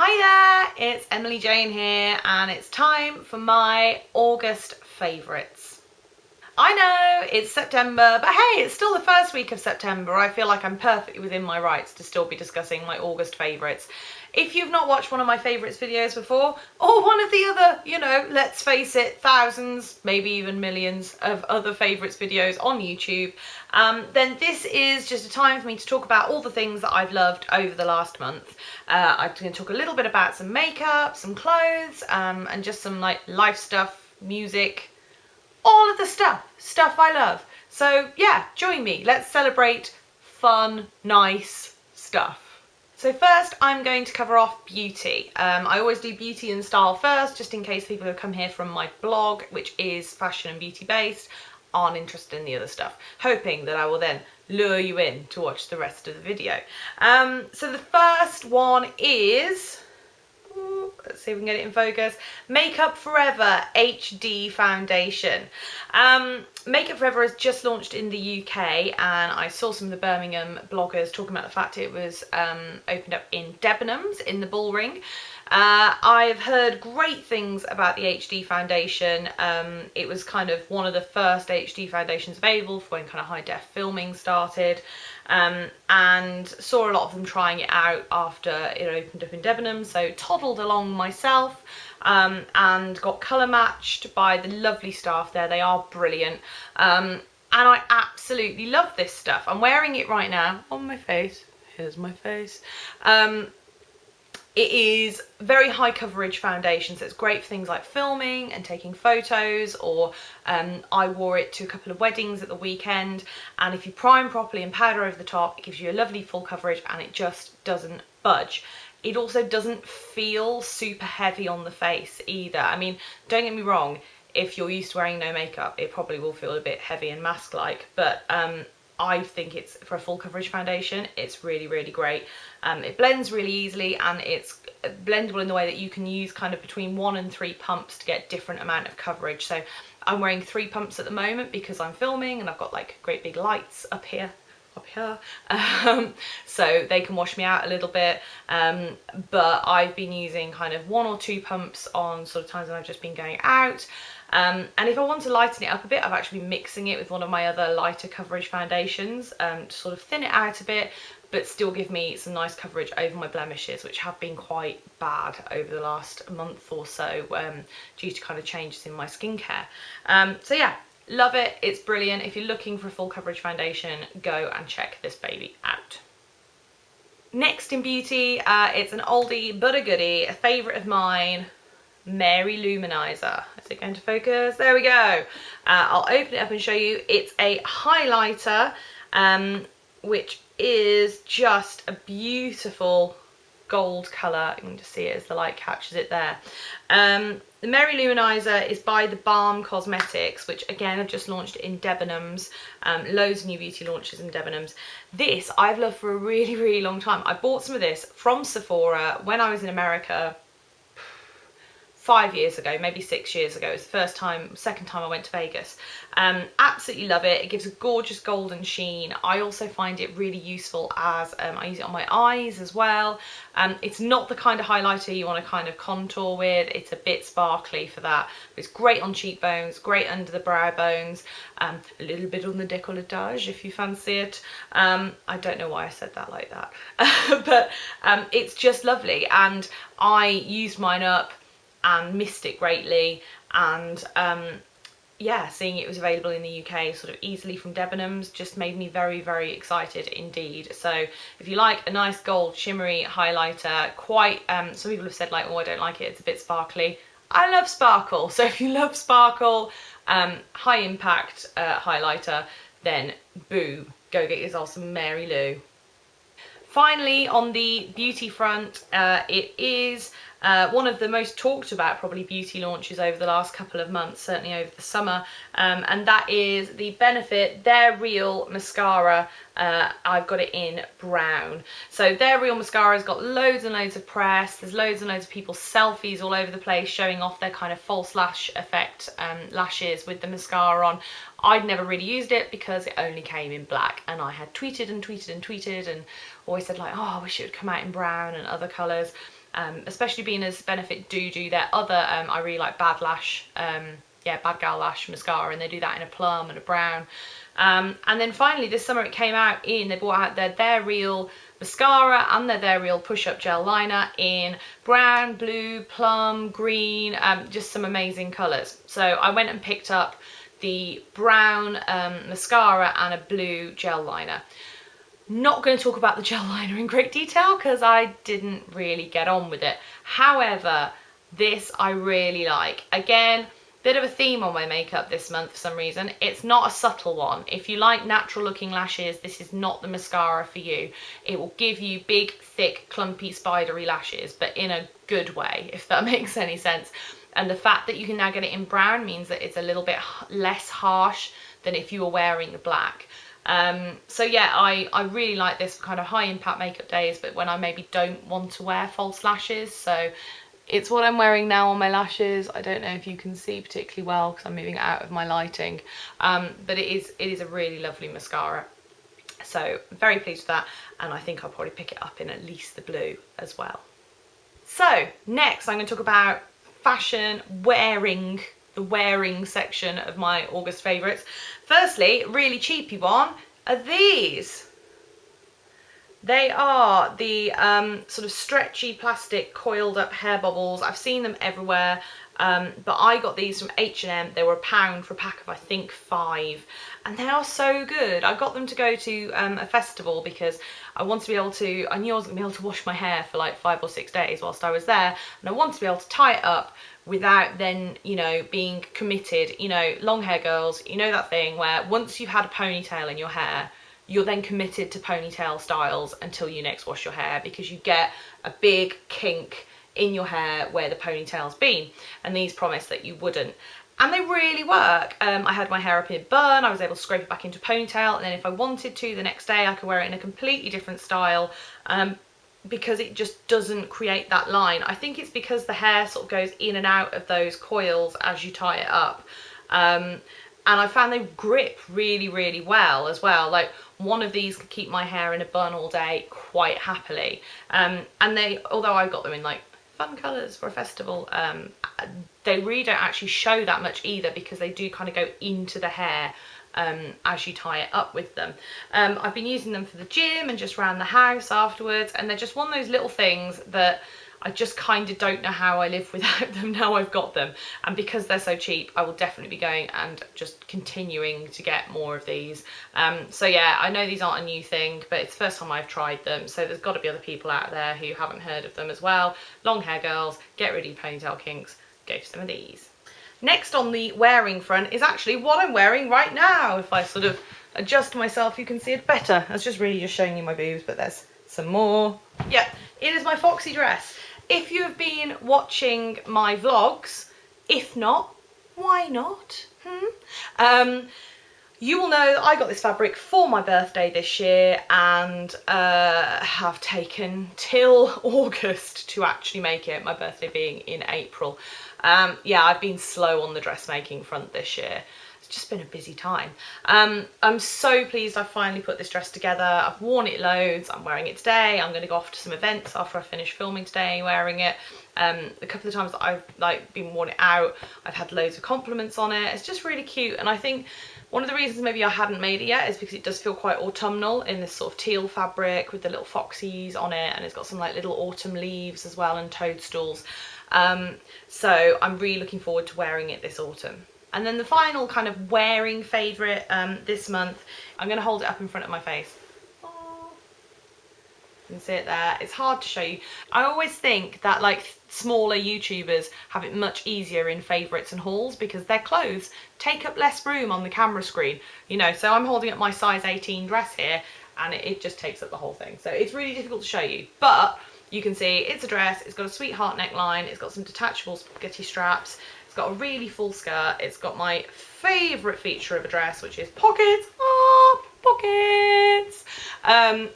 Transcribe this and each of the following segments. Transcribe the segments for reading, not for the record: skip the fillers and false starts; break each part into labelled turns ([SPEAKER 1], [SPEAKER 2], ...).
[SPEAKER 1] Hi there, it's Emily Jayne here, and it's time for my August favourites. I know it's September, but hey, it's still the first week of September. I feel like I'm perfectly within my rights to still be discussing my August favourites. If you've not watched one of my favourites videos before, or one of the other, let's face it, thousands, maybe even millions of other favourites videos on YouTube, then this is just a time for me to talk about all the things that I've loved over the last month. I'm going to talk a little bit about some makeup, some clothes, and just some like life stuff, music, all of the stuff I love. So yeah, join me. Let's celebrate fun, nice stuff. So first I'm going to cover off beauty. I always do beauty and style first, just in case people who come here from my blog, which is fashion and beauty based, aren't interested in the other stuff, hoping that I will then lure you in to watch the rest of the video. So the first one is, let's see if we can get it in focus, Makeup Forever HD Foundation. Makeup Forever has just launched in the UK, and I saw some of the Birmingham bloggers talking about the fact it was opened up in Debenhams in the Bullring. I've heard great things about the HD foundation. It was kind of one of the first HD foundations available for when kind of high def filming started, and saw a lot of them trying it out after it opened up in Debenhams, so toddled along myself, and got colour matched by the lovely staff there. They are brilliant, and I absolutely love this stuff. I'm wearing it right now on my face. Here's my face. It is very high coverage foundation, so it's great for things like filming and taking photos, or I wore it to a couple of weddings at the weekend, and if you prime properly and powder over the top, it gives you a lovely full coverage and it just doesn't budge. It also doesn't feel super heavy on the face either. I mean, don't get me wrong, if you're used to wearing no makeup, it probably will feel a bit heavy and mask-like, but I think it's, for a full coverage foundation, it's really, really great. It blends really easily, and it's blendable in the way that you can use kind of between 1 and 3 pumps to get different amount of coverage. So I'm wearing 3 pumps at the moment because I'm filming and I've got like great big lights up here, so they can wash me out a little bit, but I've been using kind of 1 or 2 pumps on sort of times when I've just been going out. And if I want to lighten it up a bit, I've actually been mixing it with one of my other lighter coverage foundations, to sort of thin it out a bit, but still give me some nice coverage over my blemishes, which have been quite bad over the last month or so, due to kind of changes in my skincare. So yeah, love it. It's brilliant. If you're looking for a full coverage foundation, go and check this baby out. Next in beauty, it's an oldie but a goodie, a favourite of mine, Mary Luminizer. Is it going to focus? There we go. I'll open it up and show you. It's a highlighter, which is just a beautiful gold colour. You can just see it as the light catches it there. The Mary Luminizer is by the Balm Cosmetics, which again have just launched in Debenhams. Loads of new beauty launches in Debenhams. This I've loved for a really, really long time. I bought some of this from Sephora when I was in America 5 years ago, maybe 6 years ago. It was the second time I went to Vegas. Absolutely love it. It gives a gorgeous golden sheen. I also find it really useful as, I use it on my eyes as well. It's not the kind of highlighter you want to kind of contour with. It's a bit sparkly for that. But it's great on cheekbones, great under the brow bones, a little bit on the décolletage if you fancy it. I don't know why I said that like that. But it's just lovely, and I used mine up and missed it greatly, and yeah, seeing it was available in the UK sort of easily from Debenhams just made me very, very excited indeed. So if you like a nice gold shimmery highlighter, quite some people have said like, oh, I don't like it, it's a bit sparkly. I love sparkle, so if you love sparkle, high impact highlighter, then boo, go get yourself some Mary Lou. Finally, on the beauty front, it is one of the most talked about probably beauty launches over the last couple of months, certainly over the summer, and that is the Benefit They're Real mascara. I've got it in brown. So They're Real mascara has got loads and loads of press. There's loads and loads of people's selfies all over the place showing off their kind of false lash effect lashes with the mascara on. I'd never really used it because it only came in black, and I had tweeted and tweeted and tweeted and always said like, oh, I wish it would come out in brown and other colours. especially being as Benefit do their other, I really like Bad Lash, Bad Gal Lash mascara, and they do that in a plum and a brown. And then finally this summer it came out in, they brought out their Real mascara and their Real push-up gel liner in brown, blue, plum, green, just some amazing colours. So I went and picked up the brown mascara and a blue gel liner. Not going to talk about the gel liner in great detail because I didn't really get on with it. However, this I really like. Again, bit of a theme on my makeup this month for some reason. It's not a subtle one. If you like natural looking lashes, this is not the mascara for you. It will give you big, thick, clumpy, spidery lashes, but in a good way, if that makes any sense. And the fact that you can now get it in brown means that it's a little bit less harsh than if you were wearing the black. So yeah, I really like this for kind of high impact makeup days, but when I maybe don't want to wear false lashes. So it's what I'm wearing now on my lashes. I don't know if you can see particularly well because I'm moving out of my lighting, but it is a really lovely mascara. So I'm very pleased with that, and I think I'll probably pick it up in at least the blue as well. So next I'm going to talk about fashion, wearing, the wearing section of my August favourites. Firstly, really cheapy one are these. They are the sort of stretchy plastic coiled up hair bubbles. I've seen them everywhere, but I got these from H&M. They were £1 for a pack of I think 5, and they are so good. I got them to go to a festival because I wanted to be able to, I knew I was going to be able to wash my hair for like 5 or 6 days whilst I was there, and I wanted to be able to tie it up without then, you know, being committed. You know, long hair girls, you know that thing where once you've had a ponytail in your hair, you're then committed to ponytail styles until you next wash your hair, because you get a big kink in your hair where the ponytail's been, and these promise that you wouldn't. And they really work. I had my hair up in a bun, I was able to scrape it back into ponytail, and then if I wanted to the next day I could wear it in a completely different style, because it just doesn't create that line. I think it's because the hair sort of goes in and out of those coils as you tie it up. And I found they grip really, really well as well. Like, one of these could keep my hair in a bun all day quite happily. And they, although I got them in like fun colours for a festival, they really don't actually show that much either, because they do kind of go into the hair as you tie it up with them. I've been using them for the gym and just around the house afterwards, and they're just one of those little things that I just kind of don't know how I live without them now I've got them. And because they're so cheap, I will definitely be going and just continuing to get more of these. So yeah, I know these aren't a new thing, but it's the first time I've tried them, so there's got to be other people out there who haven't heard of them as well. Long hair girls, get rid of your ponytail kinks, go for some of these. Next on the wearing front is actually what I'm wearing right now. If I sort of adjust myself, you can see it better. I was just really just showing you my boobs, but there's some more. Yeah, it is my Foxy dress. If you have been watching my vlogs, if not, why not? You will know that I got this fabric for my birthday this year, and have taken till August to actually make it, my birthday being in April. Yeah, I've been slow on the dressmaking front this year. It's just been a busy time. I'm so pleased I finally put this dress together. I've worn it loads. I'm wearing it today. I'm going to go off to some events after I finish filming today wearing it. A couple of times that I've been worn it out, I've had loads of compliments on it. It's just really cute, and I think one of the reasons maybe I hadn't made it yet is because it does feel quite autumnal in this sort of teal fabric with the little foxies on it, and it's got some like little autumn leaves as well and toadstools. So I'm really looking forward to wearing it this autumn. And then the final kind of wearing favourite this month, I'm going to hold it up in front of my face. Oh, you can see it there. It's hard to show you. I always think that like smaller YouTubers have it much easier in favourites and hauls because their clothes take up less room on the camera screen. You know, so I'm holding up my size 18 dress here, and it just takes up the whole thing. So it's really difficult to show you, but you can see it's a dress. It's got a sweetheart neckline. It's got some detachable spaghetti straps. It's got a really full skirt. It's got my favourite feature of a dress, which is pockets. Oh, pockets! And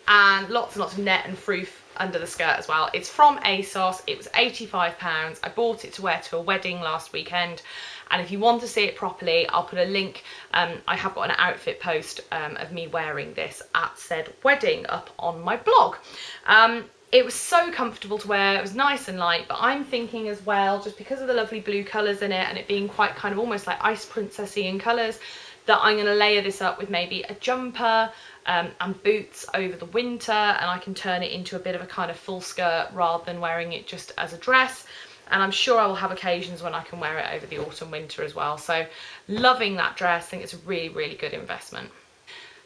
[SPEAKER 1] lots and lots of net and froof under the skirt as well. It's from ASOS. It was £85. I bought it to wear to a wedding last weekend. And if you want to see it properly, I'll put a link. I have got an outfit post of me wearing this at said wedding up on my blog. It was so comfortable to wear, it was nice and light, but I'm thinking as well, just because of the lovely blue colours in it and it being quite kind of almost like ice princessy in colours, that I'm going to layer this up with maybe a jumper and boots over the winter, and I can turn it into a bit of a kind of full skirt rather than wearing it just as a dress. And I'm sure I will have occasions when I can wear it over the autumn winter as well. So loving that dress, I think it's a really, really good investment.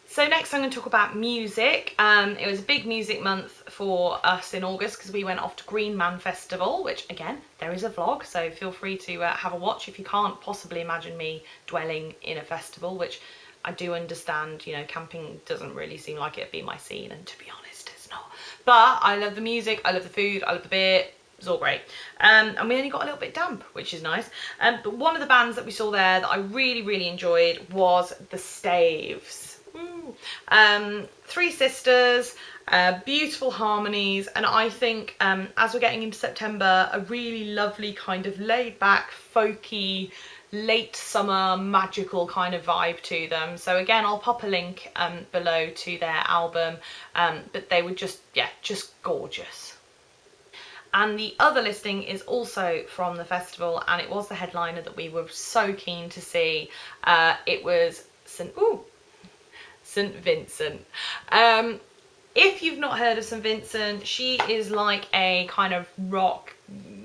[SPEAKER 1] So next I'm going to talk about music. It was a big music month for us in August because we went off to Green Man Festival, which again, there is a vlog, so feel free to have a watch if you can't possibly imagine me dwelling in a festival, which I do understand, you know, camping doesn't really seem like it'd be my scene, and to be honest, it's not. But I love the music, I love the food, I love the beer. It's all great. And we only got a little bit damp, which is nice. But one of the bands that we saw there that I really, really enjoyed was the Staves. Three sisters, beautiful harmonies, and I think as we're getting into September, a really lovely kind of laid back, folky, late summer, magical kind of vibe to them. So again, I'll pop a link below to their album, but they were just, yeah, just gorgeous. And the other listing is also from the festival, and it was the headliner that we were so keen to see. It was St Vincent. If you've not heard of St Vincent, she is like a kind of rock,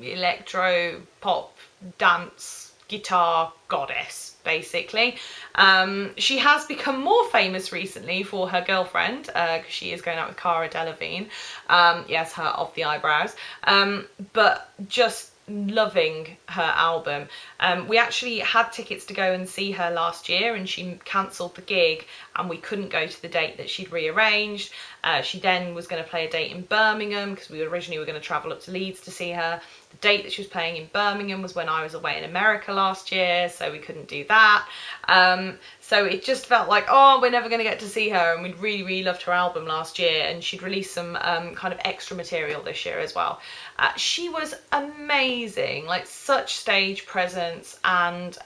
[SPEAKER 1] electro, pop, dance, guitar goddess, basically. She has become more famous recently for her girlfriend, because she is going out with Cara Delevingne. Yes, her of the eyebrows. But just loving her album. We actually had tickets to go and see her last year, and she cancelled the gig and we couldn't go to the date that she'd rearranged. She then was going to play a date in Birmingham because we originally were going to travel up to Leeds to see her. The date that she was playing in Birmingham was when I was away in America last year, so we couldn't do that. So it just felt like, oh, we're never going to get to see her, and we'd really, really loved her album last year, and she'd released some kind of extra material this year as well. She was amazing, like such stage presence, and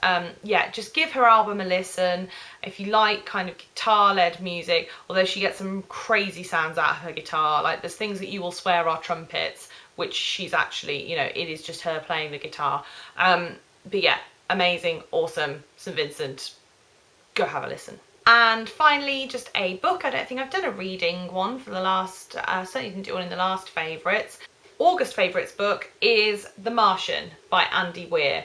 [SPEAKER 1] yeah, just give her album a listen if you like kind of guitar-led music, although she gets some crazy sounds out of her guitar. Like there's things that you will swear are trumpets, which she's actually, you know, it is just her playing the guitar. But yeah, amazing, awesome, St Vincent, go have a listen. And finally, just a book. I don't think I've done a reading one for the last, certainly didn't do one in the last favourites. August favourites book is The Martian by Andy Weir.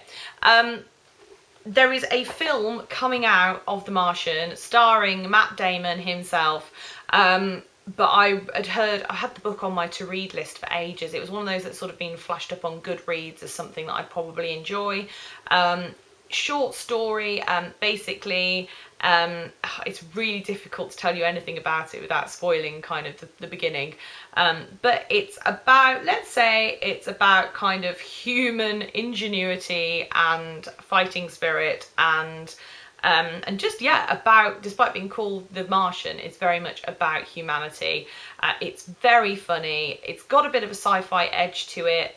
[SPEAKER 1] There is a film coming out of The Martian starring Matt Damon himself. But I had the book on my to read list for ages. It was one of those that's sort of been flashed up on Goodreads as something that I probably enjoy. Short story, basically, it's really difficult to tell you anything about it without spoiling kind of the beginning. But it's about, let's say, it's about kind of human ingenuity and fighting spirit, and just, yeah, about, despite being called The Martian, it's very much about humanity. It's very funny. It's got a bit of a sci-fi edge to it,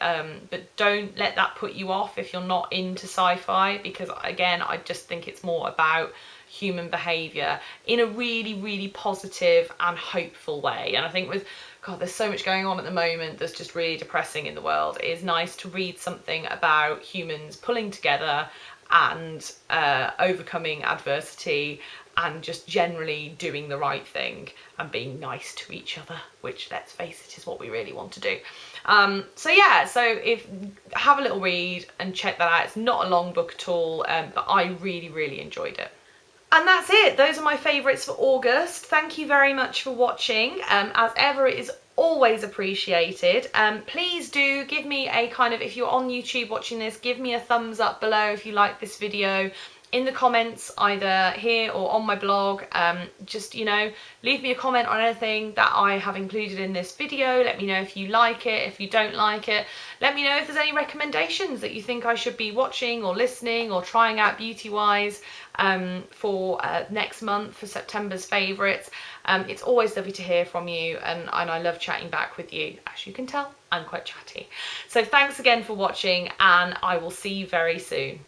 [SPEAKER 1] but don't let that put you off if you're not into sci-fi, because again, I just think it's more about human behaviour in a really, really positive and hopeful way. And I think with, God, there's so much going on at the moment that's just really depressing in the world. It is nice to read something about humans pulling together and overcoming adversity and just generally doing the right thing and being nice to each other, which, let's face it, is what we really want to do. So yeah, so if have a little read and check that out. It's not a long book at all, but I really, really enjoyed it. And that's it. Those are my favourites for August. Thank you very much for watching. As ever, it is always appreciated. Please do give me a kind of, if you're on YouTube watching this, give me a thumbs up below if you like this video. In the comments, either here or on my blog, just, you know, leave me a comment on anything that I have included in this video. Let me know if you like it, if you don't like it. Let me know if there's any recommendations that you think I should be watching or listening or trying out beauty-wise for next month, for September's favourites. It's always lovely to hear from you, and I love chatting back with you. As you can tell, I'm quite chatty. So thanks again for watching, and I will see you very soon.